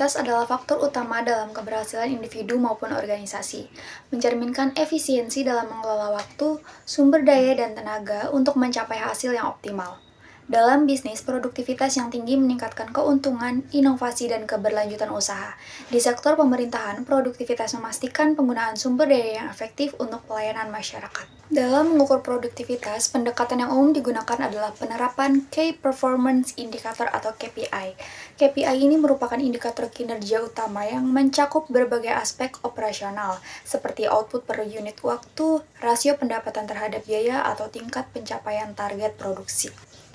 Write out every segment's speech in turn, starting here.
Produktivitas adalah faktor utama dalam keberhasilan individu maupun organisasi, mencerminkan efisiensi dalam mengelola waktu, sumber daya, dan tenaga untuk mencapai hasil yang optimal. Dalam bisnis, produktivitas yang tinggi meningkatkan keuntungan, inovasi, dan keberlanjutan usaha. Di sektor pemerintahan, produktivitas memastikan penggunaan sumber daya yang efektif untuk pelayanan masyarakat. Dalam mengukur produktivitas, pendekatan yang umum digunakan adalah penerapan Key Performance Indicator atau KPI. KPI ini merupakan indikator kinerja utama yang mencakup berbagai aspek operasional, seperti output per unit waktu, rasio pendapatan terhadap biaya, atau tingkat pencapaian target produksi.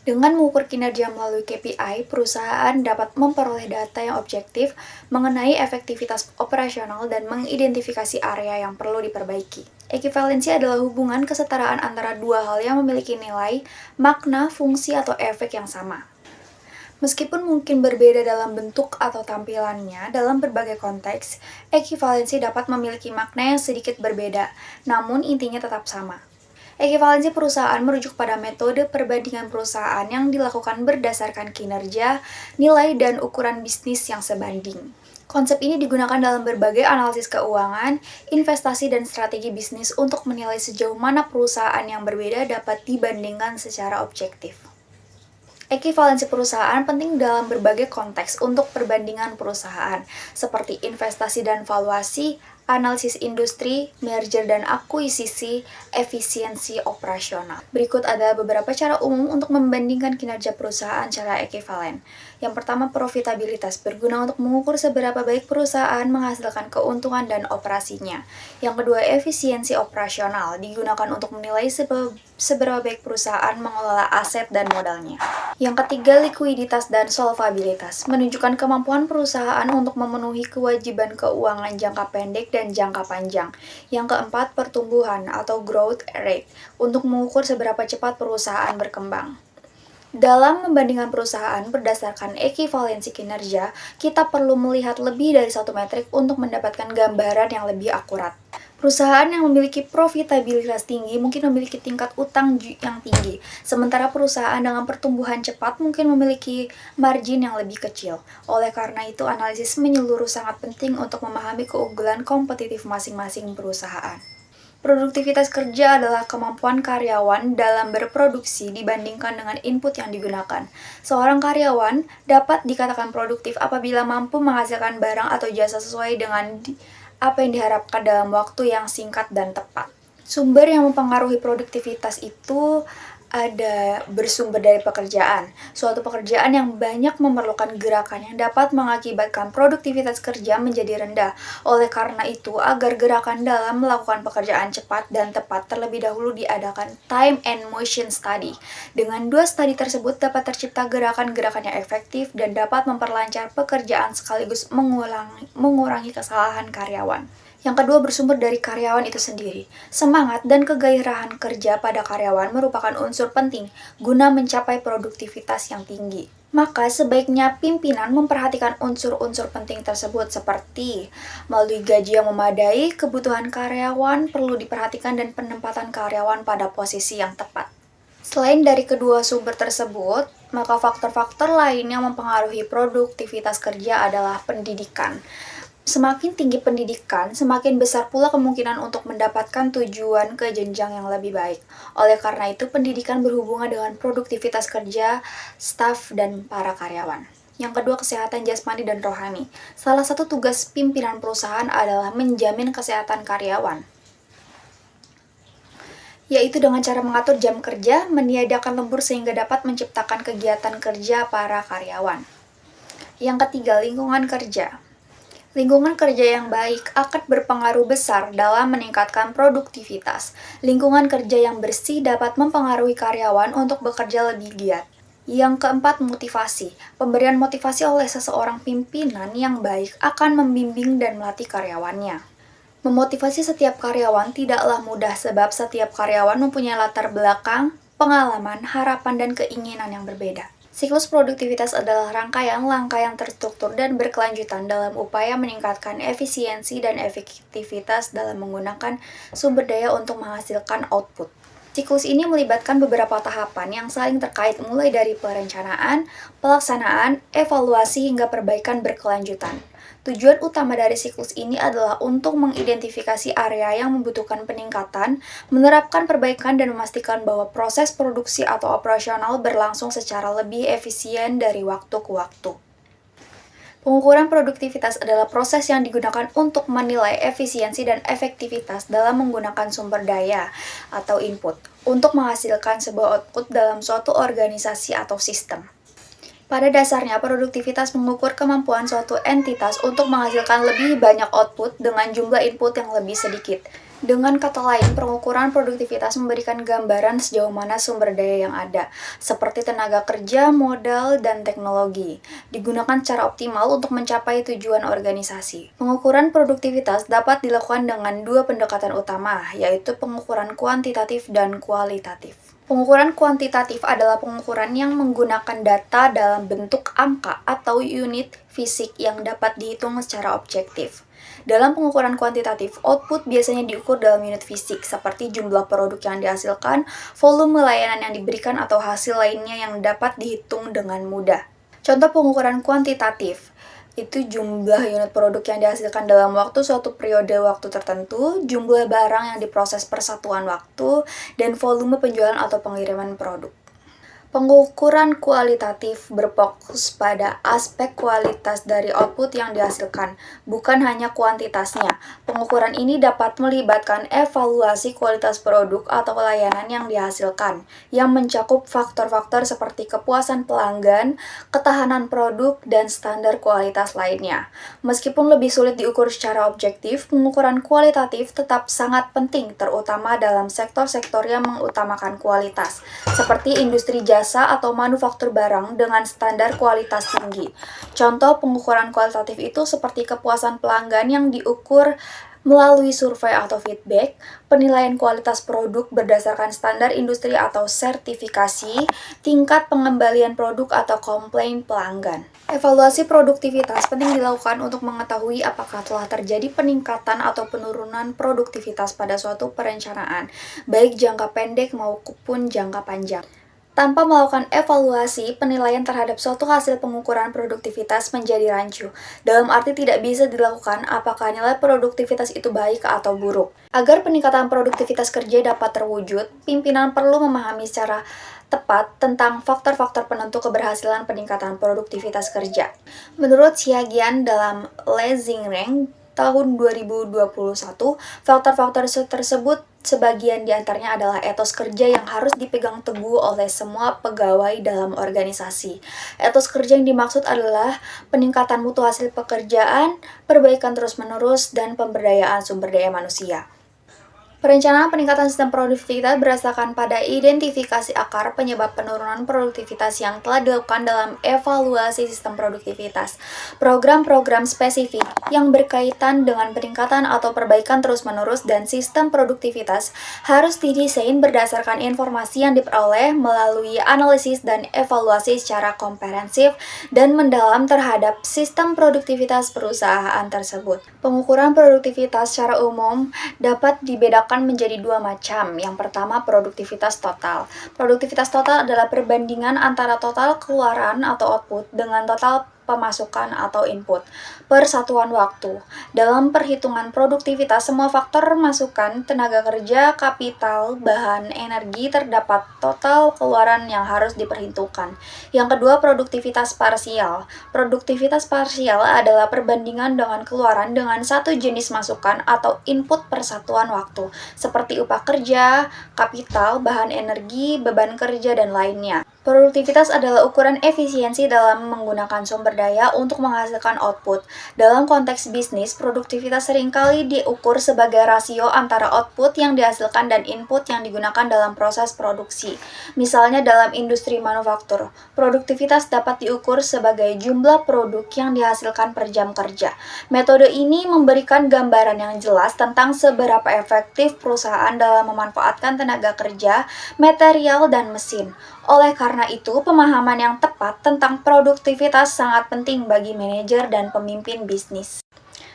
Dengan mengukur kinerja melalui KPI, perusahaan dapat memperoleh data yang objektif mengenai efektivitas operasional dan mengidentifikasi area yang perlu diperbaiki. Ekivalensi adalah hubungan kesetaraan antara dua hal yang memiliki nilai, makna, fungsi, atau efek yang sama. Meskipun mungkin berbeda dalam bentuk atau tampilannya, dalam berbagai konteks, ekivalensi dapat memiliki makna yang sedikit berbeda, namun intinya tetap sama. Ekivalensi perusahaan merujuk pada metode perbandingan perusahaan yang dilakukan berdasarkan kinerja, nilai, dan ukuran bisnis yang sebanding. Konsep ini digunakan dalam berbagai analisis keuangan, investasi, dan strategi bisnis untuk menilai sejauh mana perusahaan yang berbeda dapat dibandingkan secara objektif. Ekivalensi perusahaan penting dalam berbagai konteks untuk perbandingan perusahaan, seperti investasi dan valuasi, analisis industri, merger dan akuisisi, efisiensi operasional. Berikut ada beberapa cara umum untuk membandingkan kinerja perusahaan secara ekivalen. Yang pertama, profitabilitas berguna untuk mengukur seberapa baik perusahaan menghasilkan keuntungan dan operasinya. Yang kedua, efisiensi operasional digunakan untuk menilai seberapa baik perusahaan mengelola aset dan modalnya. Yang ketiga, likuiditas dan solvabilitas menunjukkan kemampuan perusahaan untuk memenuhi kewajiban keuangan jangka pendek dan jangka panjang. Yang keempat, pertumbuhan atau growth rate untuk mengukur seberapa cepat perusahaan berkembang. Dalam membandingkan perusahaan berdasarkan ekivalensi kinerja, kita perlu melihat lebih dari satu metrik untuk mendapatkan gambaran yang lebih akurat. Perusahaan yang memiliki profitabilitas tinggi mungkin memiliki tingkat utang yang tinggi, sementara perusahaan dengan pertumbuhan cepat mungkin memiliki margin yang lebih kecil. Oleh karena itu, analisis menyeluruh sangat penting untuk memahami keunggulan kompetitif masing-masing perusahaan. Produktivitas kerja adalah kemampuan karyawan dalam berproduksi dibandingkan dengan input yang digunakan. Seorang karyawan dapat dikatakan produktif apabila mampu menghasilkan barang atau jasa sesuai dengan apa yang diharapkan dalam waktu yang singkat dan tepat. Sumber yang mempengaruhi produktivitas itu ada bersumber dari pekerjaan. Suatu pekerjaan yang banyak memerlukan gerakan yang dapat mengakibatkan produktivitas kerja menjadi rendah. Oleh karena itu, agar gerakan dalam melakukan pekerjaan cepat dan tepat, terlebih dahulu diadakan time and motion study. Dengan dua studi tersebut dapat tercipta gerakan-gerakan yang efektif dan dapat memperlancar pekerjaan sekaligus mengurangi kesalahan karyawan. Yang kedua, bersumber dari karyawan itu sendiri. Semangat dan kegairahan kerja pada karyawan merupakan unsur penting guna mencapai produktivitas yang tinggi. Maka sebaiknya pimpinan memperhatikan unsur-unsur penting tersebut seperti melalui gaji yang memadai, kebutuhan karyawan perlu diperhatikan dan penempatan karyawan pada posisi yang tepat. Selain dari kedua sumber tersebut, maka faktor-faktor lain yang mempengaruhi produktivitas kerja adalah pendidikan. Semakin tinggi pendidikan, semakin besar pula kemungkinan untuk mendapatkan tujuan ke jenjang yang lebih baik. Oleh karena itu, pendidikan berhubungan dengan produktivitas kerja, staf, dan para karyawan. Yang kedua, kesehatan jasmani dan rohani. Salah satu tugas pimpinan perusahaan adalah menjamin kesehatan karyawan, yaitu dengan cara mengatur jam kerja, meniadakan lembur sehingga dapat menciptakan kegiatan kerja para karyawan. Yang ketiga, lingkungan kerja. Lingkungan kerja yang baik akan berpengaruh besar dalam meningkatkan produktivitas. Lingkungan kerja yang bersih dapat mempengaruhi karyawan untuk bekerja lebih giat. Yang keempat, motivasi. Pemberian motivasi oleh seseorang pimpinan yang baik akan membimbing dan melatih karyawannya. Memotivasi setiap karyawan tidaklah mudah sebab setiap karyawan mempunyai latar belakang, pengalaman, harapan, dan keinginan yang berbeda. Siklus produktivitas adalah rangkaian langkah yang terstruktur dan berkelanjutan dalam upaya meningkatkan efisiensi dan efektivitas dalam menggunakan sumber daya untuk menghasilkan output. Siklus ini melibatkan beberapa tahapan yang saling terkait mulai dari perencanaan, pelaksanaan, evaluasi hingga perbaikan berkelanjutan. Tujuan utama dari siklus ini adalah untuk mengidentifikasi area yang membutuhkan peningkatan, menerapkan perbaikan, dan memastikan bahwa proses produksi atau operasional berlangsung secara lebih efisien dari waktu ke waktu. Pengukuran produktivitas adalah proses yang digunakan untuk menilai efisiensi dan efektivitas dalam menggunakan sumber daya atau input untuk menghasilkan sebuah output dalam suatu organisasi atau sistem. Pada dasarnya, produktivitas mengukur kemampuan suatu entitas untuk menghasilkan lebih banyak output dengan jumlah input yang lebih sedikit. Dengan kata lain, pengukuran produktivitas memberikan gambaran sejauh mana sumber daya yang ada, seperti tenaga kerja, modal, dan teknologi, digunakan secara optimal untuk mencapai tujuan organisasi. Pengukuran produktivitas dapat dilakukan dengan dua pendekatan utama, yaitu pengukuran kuantitatif dan kualitatif. Pengukuran kuantitatif adalah pengukuran yang menggunakan data dalam bentuk angka atau unit fisik yang dapat dihitung secara objektif. Dalam pengukuran kuantitatif, output biasanya diukur dalam unit fisik, seperti jumlah produk yang dihasilkan, volume layanan yang diberikan, atau hasil lainnya yang dapat dihitung dengan mudah. Contoh pengukuran kuantitatif itu jumlah unit produk yang dihasilkan dalam waktu suatu periode waktu tertentu, jumlah barang yang diproses per satuan waktu, dan volume penjualan atau pengiriman produk. Pengukuran kualitatif berfokus pada aspek kualitas dari output yang dihasilkan, bukan hanya kuantitasnya. Pengukuran ini dapat melibatkan evaluasi kualitas produk atau layanan yang dihasilkan, yang mencakup faktor-faktor seperti kepuasan pelanggan, ketahanan produk, dan standar kualitas lainnya. Meskipun lebih sulit diukur secara objektif, pengukuran kualitatif tetap sangat penting, terutama dalam sektor-sektor yang mengutamakan kualitas, seperti industri jasa atau manufaktur barang dengan standar kualitas tinggi. Contoh pengukuran kualitatif itu seperti kepuasan pelanggan yang diukur melalui survei atau feedback, penilaian kualitas produk berdasarkan standar industri atau sertifikasi, tingkat pengembalian produk atau komplain pelanggan. Evaluasi produktivitas penting dilakukan untuk mengetahui apakah telah terjadi peningkatan atau penurunan produktivitas pada suatu perencanaan, baik jangka pendek maupun jangka panjang. Tanpa melakukan evaluasi, penilaian terhadap suatu hasil pengukuran produktivitas menjadi rancu. Dalam arti tidak bisa dilakukan apakah nilai produktivitas itu baik atau buruk. Agar peningkatan produktivitas kerja dapat terwujud, pimpinan perlu memahami secara tepat tentang faktor-faktor penentu keberhasilan peningkatan produktivitas kerja. Menurut Xiaojian dalam Lezing Rank tahun 2021, faktor-faktor tersebut sebagian diantaranya adalah etos kerja yang harus dipegang teguh oleh semua pegawai dalam organisasi. Etos kerja yang dimaksud adalah peningkatan mutu hasil pekerjaan, perbaikan terus-menerus, dan pemberdayaan sumber daya manusia. Perencanaan peningkatan sistem produktivitas berdasarkan pada identifikasi akar penyebab penurunan produktivitas yang telah dilakukan dalam evaluasi sistem produktivitas. Program-program spesifik yang berkaitan dengan peningkatan atau perbaikan terus-menerus dan sistem produktivitas harus didesain berdasarkan informasi yang diperoleh melalui analisis dan evaluasi secara komprehensif dan mendalam terhadap sistem produktivitas perusahaan tersebut. Pengukuran produktivitas secara umum dapat dibedakan menjadi dua macam. Yang pertama, produktivitas total. Produktivitas total adalah perbandingan antara total keluaran atau output dengan total pemasukan atau input per satuan waktu. Dalam perhitungan produktivitas, semua faktor masukan, tenaga kerja, kapital, bahan, energi terdapat total keluaran yang harus diperhitungkan. Yang kedua, produktivitas parsial. Produktivitas parsial adalah perbandingan dengan keluaran dengan satu jenis masukan atau input per satuan waktu, seperti upah kerja, kapital, bahan energi, beban kerja, dan lainnya. Produktivitas adalah ukuran efisiensi dalam menggunakan sumber daya untuk menghasilkan output. Dalam konteks bisnis, produktivitas seringkali diukur sebagai rasio antara output yang dihasilkan dan input yang digunakan dalam proses produksi. Misalnya dalam industri manufaktur, produktivitas dapat diukur sebagai jumlah produk yang dihasilkan per jam kerja. Metode ini memberikan gambaran yang jelas tentang seberapa efektif perusahaan dalam memanfaatkan tenaga kerja, material, dan mesin. Oleh karena itu, pemahaman yang tepat tentang produktivitas sangat penting bagi manajer dan pemimpin bisnis.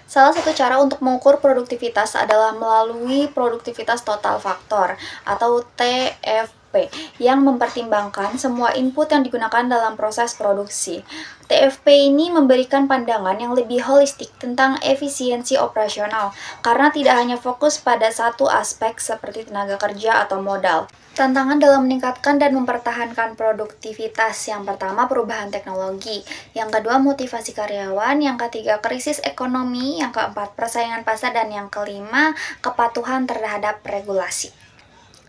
Salah satu cara untuk mengukur produktivitas adalah melalui produktivitas total faktor atau TFP. TFP yang mempertimbangkan semua input yang digunakan dalam proses produksi. TFP ini memberikan pandangan yang lebih holistik tentang efisiensi operasional karena tidak hanya fokus pada satu aspek seperti tenaga kerja atau modal. Tantangan dalam meningkatkan dan mempertahankan produktivitas: yang pertama, perubahan teknologi; yang kedua, motivasi karyawan; yang ketiga, krisis ekonomi; yang keempat, persaingan pasar; dan yang kelima, kepatuhan terhadap regulasi.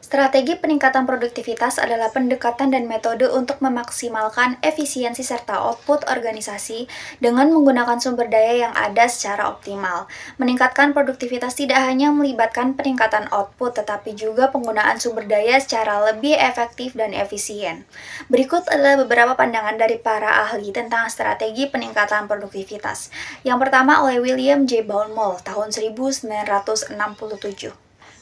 Strategi peningkatan produktivitas adalah pendekatan dan metode untuk memaksimalkan efisiensi serta output organisasi dengan menggunakan sumber daya yang ada secara optimal. Meningkatkan produktivitas tidak hanya melibatkan peningkatan output, tetapi juga penggunaan sumber daya secara lebih efektif dan efisien. Berikut adalah beberapa pandangan dari para ahli tentang strategi peningkatan produktivitas. Yang pertama oleh William J. Baumol tahun 1967.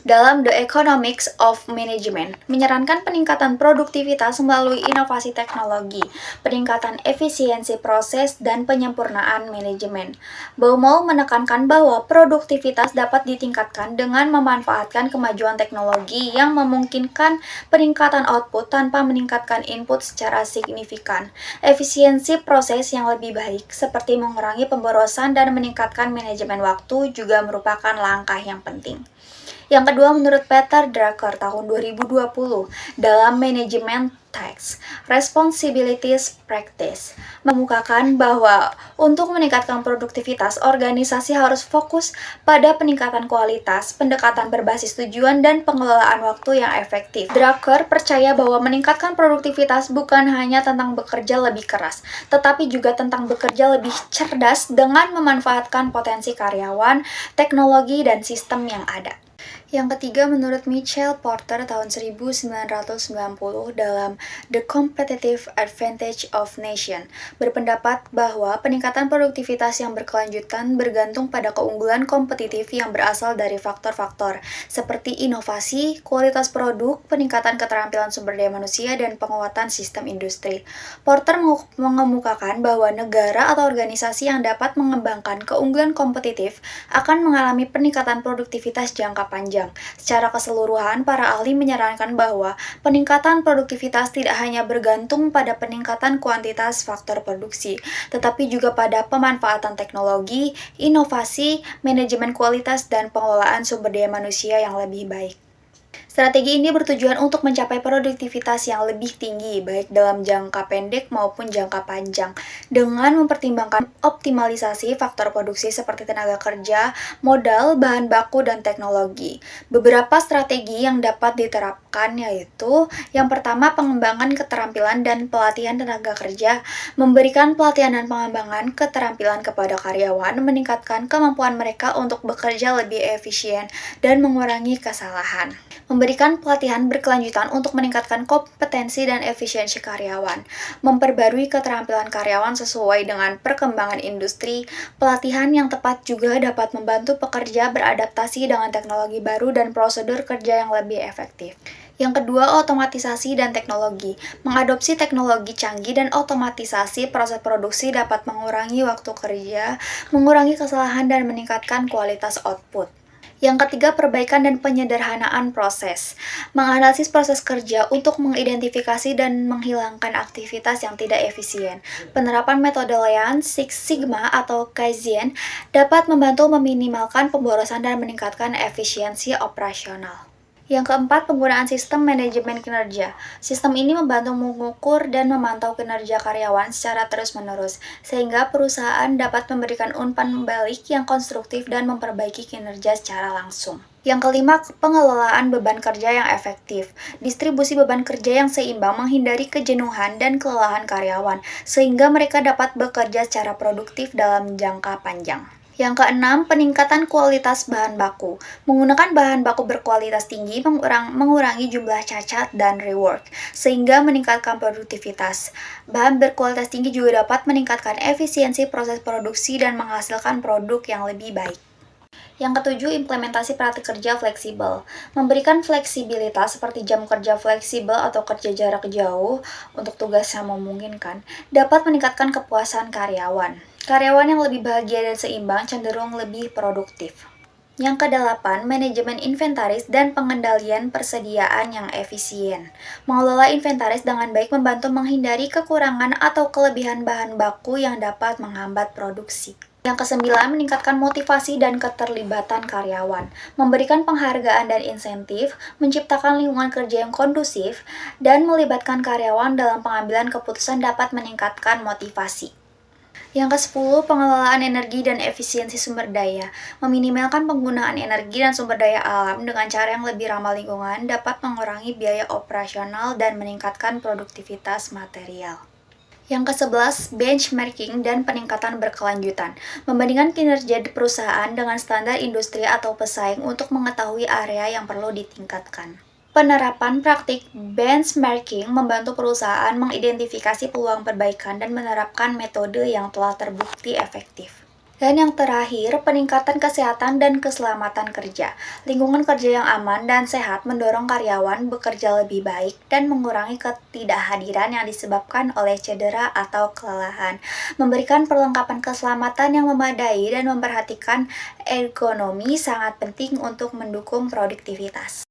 Dalam The Economics of Management, menyarankan peningkatan produktivitas melalui inovasi teknologi, peningkatan efisiensi proses, dan penyempurnaan manajemen. Baumol menekankan bahwa produktivitas dapat ditingkatkan dengan memanfaatkan kemajuan teknologi yang memungkinkan peningkatan output tanpa meningkatkan input secara signifikan. Efisiensi proses yang lebih baik, seperti mengurangi pemborosan dan meningkatkan manajemen waktu, juga merupakan langkah yang penting. Yang kedua, menurut Peter Drucker tahun 2020 dalam Management Task Responsibilities Practice, mengemukakan bahwa untuk meningkatkan produktivitas, organisasi harus fokus pada peningkatan kualitas, pendekatan berbasis tujuan, dan pengelolaan waktu yang efektif. Drucker percaya bahwa meningkatkan produktivitas bukan hanya tentang bekerja lebih keras, tetapi juga tentang bekerja lebih cerdas dengan memanfaatkan potensi karyawan, teknologi, dan sistem yang ada. Yang ketiga, menurut Michael Porter tahun 1990 dalam The Competitive Advantage of Nation, berpendapat bahwa peningkatan produktivitas yang berkelanjutan bergantung pada keunggulan kompetitif yang berasal dari faktor-faktor seperti inovasi, kualitas produk, peningkatan keterampilan sumber daya manusia, dan penguatan sistem industri. Porter mengemukakan bahwa negara atau organisasi yang dapat mengembangkan keunggulan kompetitif akan mengalami peningkatan produktivitas jangka panjang. Secara keseluruhan, para ahli menyarankan bahwa peningkatan produktivitas tidak hanya bergantung pada peningkatan kuantitas faktor produksi, tetapi juga pada pemanfaatan teknologi, inovasi, manajemen kualitas, dan pengelolaan sumber daya manusia yang lebih baik. Strategi ini bertujuan untuk mencapai produktivitas yang lebih tinggi, baik dalam jangka pendek maupun jangka panjang, dengan mempertimbangkan optimalisasi faktor produksi seperti tenaga kerja, modal, bahan baku, dan teknologi. Beberapa strategi yang dapat diterapkan yaitu: yang pertama, pengembangan keterampilan dan pelatihan tenaga kerja, memberikan pelatihan dan pengembangan keterampilan kepada karyawan, meningkatkan kemampuan mereka untuk bekerja lebih efisien dan mengurangi kesalahan. Memberikan pelatihan berkelanjutan untuk meningkatkan kompetensi dan efisiensi karyawan, memperbarui keterampilan karyawan sesuai dengan perkembangan industri. Pelatihan yang tepat juga dapat membantu pekerja beradaptasi dengan teknologi baru dan prosedur kerja yang lebih efektif. Yang kedua, otomatisasi dan teknologi. Mengadopsi teknologi canggih dan otomatisasi proses produksi dapat mengurangi waktu kerja, mengurangi kesalahan, dan meningkatkan kualitas output. Yang ketiga, perbaikan dan penyederhanaan proses. Menganalisis proses kerja untuk mengidentifikasi dan menghilangkan aktivitas yang tidak efisien. Penerapan metode Lean Six Sigma atau Kaizen dapat membantu meminimalkan pemborosan dan meningkatkan efisiensi operasional. Yang keempat, penggunaan sistem manajemen kinerja. Sistem ini membantu mengukur dan memantau kinerja karyawan secara terus-menerus, sehingga perusahaan dapat memberikan umpan balik yang konstruktif dan memperbaiki kinerja secara langsung. Yang kelima, pengelolaan beban kerja yang efektif. Distribusi beban kerja yang seimbang menghindari kejenuhan dan kelelahan karyawan, sehingga mereka dapat bekerja secara produktif dalam jangka panjang. Yang keenam, peningkatan kualitas bahan baku. Menggunakan bahan baku berkualitas tinggi mengurangi jumlah cacat dan rework, sehingga meningkatkan produktivitas. Bahan berkualitas tinggi juga dapat meningkatkan efisiensi proses produksi dan menghasilkan produk yang lebih baik. Yang ketujuh, implementasi praktik kerja fleksibel. Memberikan fleksibilitas seperti jam kerja fleksibel atau kerja jarak jauh untuk tugas yang memungkinkan dapat meningkatkan kepuasan karyawan. Karyawan yang lebih bahagia dan seimbang cenderung lebih produktif. Yang kedelapan, manajemen inventaris dan pengendalian persediaan yang efisien. Mengelola inventaris dengan baik membantu menghindari kekurangan atau kelebihan bahan baku yang dapat menghambat produksi. Yang kesembilan, meningkatkan motivasi dan keterlibatan karyawan. Memberikan penghargaan dan insentif, menciptakan lingkungan kerja yang kondusif, dan melibatkan karyawan dalam pengambilan keputusan dapat meningkatkan motivasi. Yang ke-10, pengelolaan energi dan efisiensi sumber daya. Meminimalkan penggunaan energi dan sumber daya alam dengan cara yang lebih ramah lingkungan dapat mengurangi biaya operasional dan meningkatkan produktivitas material. Yang ke-11, benchmarking dan peningkatan berkelanjutan. Membandingkan kinerja perusahaan dengan standar industri atau pesaing untuk mengetahui area yang perlu ditingkatkan. Penerapan praktik benchmarking membantu perusahaan mengidentifikasi peluang perbaikan dan menerapkan metode yang telah terbukti efektif. Dan yang terakhir, peningkatan kesehatan dan keselamatan kerja. Lingkungan kerja yang aman dan sehat mendorong karyawan bekerja lebih baik dan mengurangi ketidakhadiran yang disebabkan oleh cedera atau kelelahan. Memberikan perlengkapan keselamatan yang memadai dan memperhatikan ergonomi sangat penting untuk mendukung produktivitas.